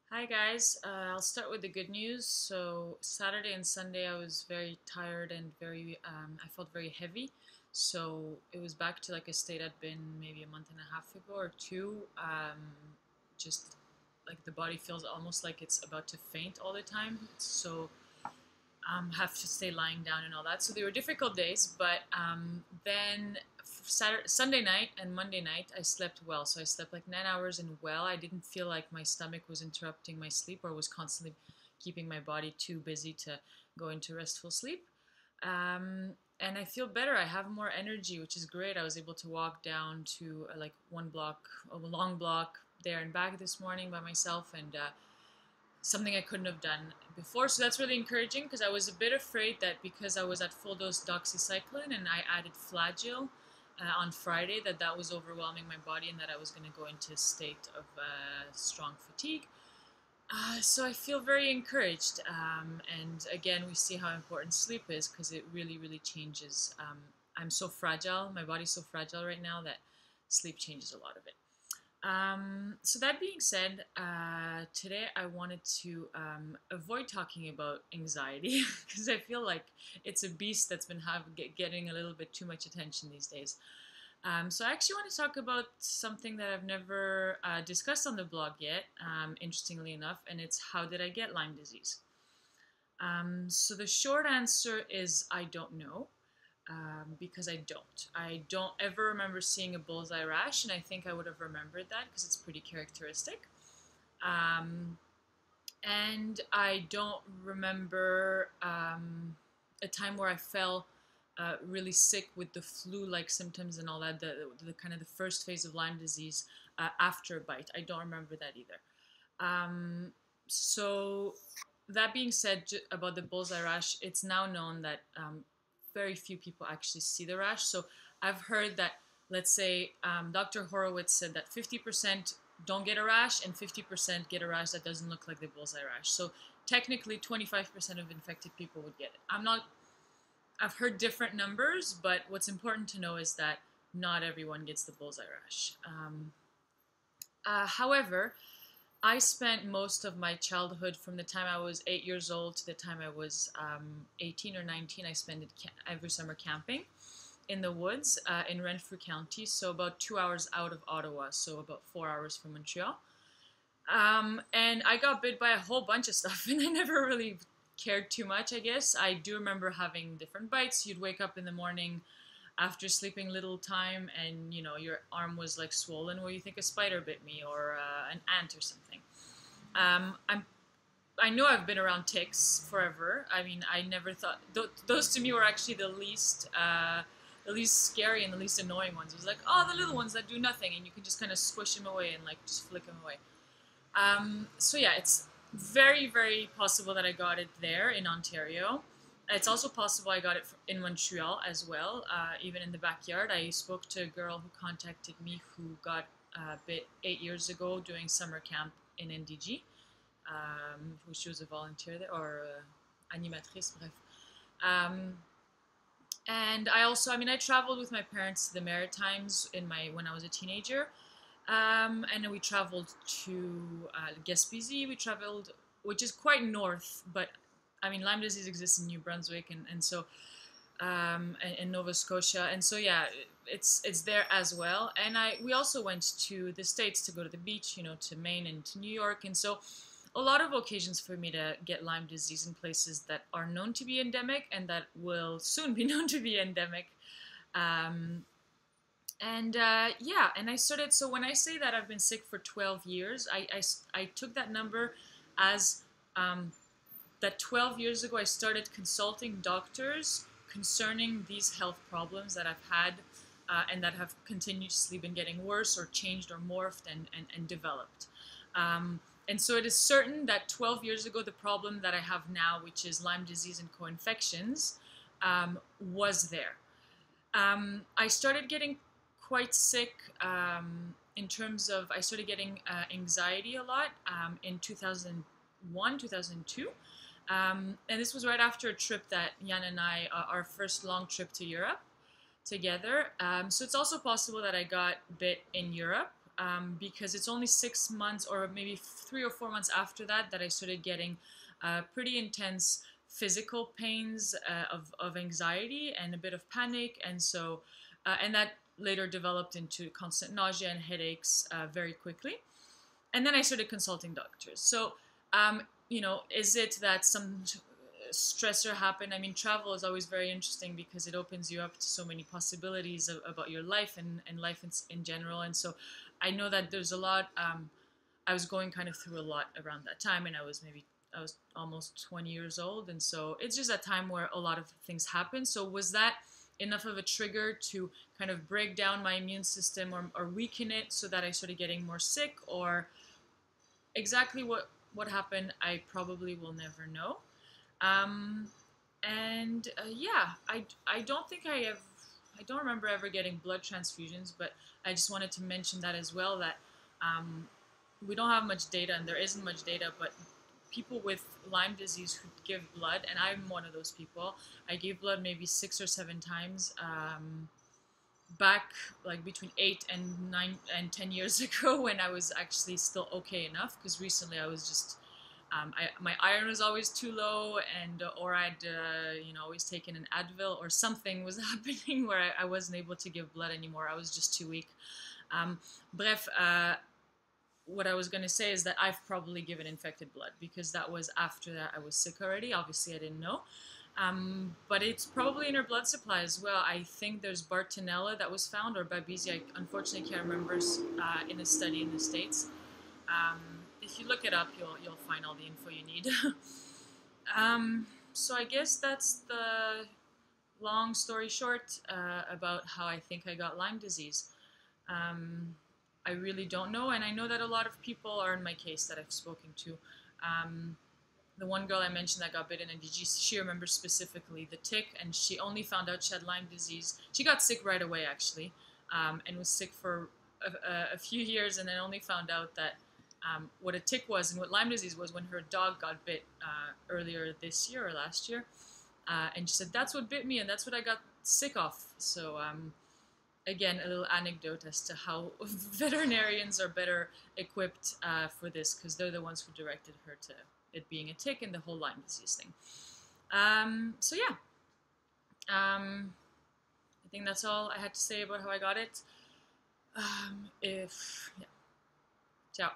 Hi guys, I'll start with the good news. So Saturday and Sunday I was very tired and I felt very heavy. So it was back to like a state I'd been maybe a month and a half ago or two. Just like the body feels almost like it's about to faint all the time. So have to stay lying down and all that. So they were difficult days, but then Sunday night and Monday night, I slept well. So I slept like 9 hours and well. I didn't feel like my stomach was interrupting my sleep or was constantly keeping my body too busy to go into restful sleep. And I feel better. I have more energy, which is great. I was able to walk down to like one block, a long block there and back this morning by myself, and something I couldn't have done before. So that's really encouraging because I was a bit afraid that because I was at full dose doxycycline and I added Flagyl on Friday, that was overwhelming my body and that I was going to go into a state of strong fatigue. So I feel very encouraged. And again, we see how important sleep is because it really, really changes. I'm so fragile. My body's so fragile right now that sleep changes a lot of it. So that being said, today I wanted to avoid talking about anxiety because I feel like it's a beast that's been getting a little bit too much attention these days. So I actually want to talk about something that I've never discussed on the blog yet, interestingly enough, and it's how did I get Lyme disease? So the short answer is I don't know because I don't. I don't ever remember seeing a bullseye rash, and I think I would have remembered that because it's pretty characteristic. Um, and I don't remember a time where I fell really sick with the flu-like symptoms and all that, the kind of the first phase of Lyme disease after a bite. I don't remember that either. So that being said, about the bullseye rash, it's now known that very few people actually see the rash. So I've heard that, let's say, Dr. Horowitz said that 50% don't get a rash and 50% get a rash that doesn't look like the bullseye rash. So technically, 25% of infected people would get it. I've heard different numbers, but what's important to know is that not everyone gets the bullseye rash. However, I spent most of my childhood from the time I was 8 years old to the time I was 18 or 19. I spent it every summer camping in the woods in Renfrew County, so about 2 hours out of Ottawa, so about 4 hours from Montreal. And I got bit by a whole bunch of stuff, and I never really cared too much, I guess. I do remember having different bites. You'd wake up in the morning after sleeping little time and your arm was like swollen where you think a spider bit me or an ant or something. I know I've been around ticks forever. I mean, I never thought those to me were actually the least scary and the least annoying ones. It was like, oh, the little ones that do nothing and you can just kind of squish them away and like just flick them away. So yeah, it's very, very possible that I got it there in Ontario. It's also possible I got it in Montreal as well, even in the backyard. I spoke to a girl who contacted me who got bit 8 years ago doing summer camp in NDG. She was a volunteer there, or animatrice, bref. Um, and I traveled with my parents to the Maritimes when I was a teenager. And then we traveled to Gaspésie. We traveled, which is quite north, but I mean, Lyme disease exists in New Brunswick and so and Nova Scotia, and so yeah, it's there as well. And we also went to the States to go to the beach, to Maine and to New York, and so a lot of occasions for me to get Lyme disease in places that are known to be endemic and that will soon be known to be endemic. Um, yeah, and I started. So when I say that I've been sick for 12 years, I took that number as that 12 years ago I started consulting doctors concerning these health problems that I've had and that have continuously been getting worse or changed or morphed and developed. And so it is certain that 12 years ago, the problem that I have now, which is Lyme disease and co-infections, was there. I started getting quite sick in terms of, I started getting anxiety a lot in 2001, 2002. And this was right after a trip that Jan and I, our first long trip to Europe together. So it's also possible that I got bit in Europe. because it's only 6 months or maybe 3 or 4 months after that that I started getting pretty intense physical pains of anxiety and a bit of panic. And so, and that later developed into constant nausea and headaches very quickly. And then I started consulting doctors. So, is it that some stressor happened? I mean, travel is always very interesting because it opens you up to so many possibilities about your life and life in general. And so I know that there's a lot, I was going kind of through a lot around that time, and I was almost 20 years old. And so it's just a time where a lot of things happen. So was that enough of a trigger to kind of break down my immune system or weaken it so that I started getting more sick? Or exactly what happened, I probably will never know. Um, and yeah, I don't think I don't remember ever getting blood transfusions, but I just wanted to mention that as well, that um, we don't have much data and there isn't much data, but people with Lyme disease who give blood, and I'm one of those people, I gave blood maybe 6 or 7 times. Back like between 8 and 9 and 10 years ago, when I was actually still okay enough, because recently I was just my iron was always too low, and or I'd always taken an Advil or something was happening where I wasn't able to give blood anymore. I was just too weak. Bref, what I was going to say is that I've probably given infected blood because that was after that I was sick already. Obviously, I didn't know. But it's probably in her blood supply as well. I think there's Bartonella that was found, or Babesia. I unfortunately can't remember, in a study in the States. Um, if you look it up, you'll find all the info you need. So I guess that's the long story short about how I think I got Lyme disease. Um, I really don't know, and I know that a lot of people are in my case that I've spoken to. The one girl I mentioned that got bitten, and she remembers specifically the tick, and she only found out she had Lyme disease. She got sick right away, actually, and was sick for a few years, and then only found out that what a tick was and what Lyme disease was when her dog got bit earlier this year or last year. And she said, that's what bit me, and that's what I got sick of. So, again, a little anecdote as to how veterinarians are better equipped for this, because they're the ones who directed her to it being a tick and the whole Lyme disease thing. So yeah, I think that's all I had to say about how I got it. Yeah, ciao.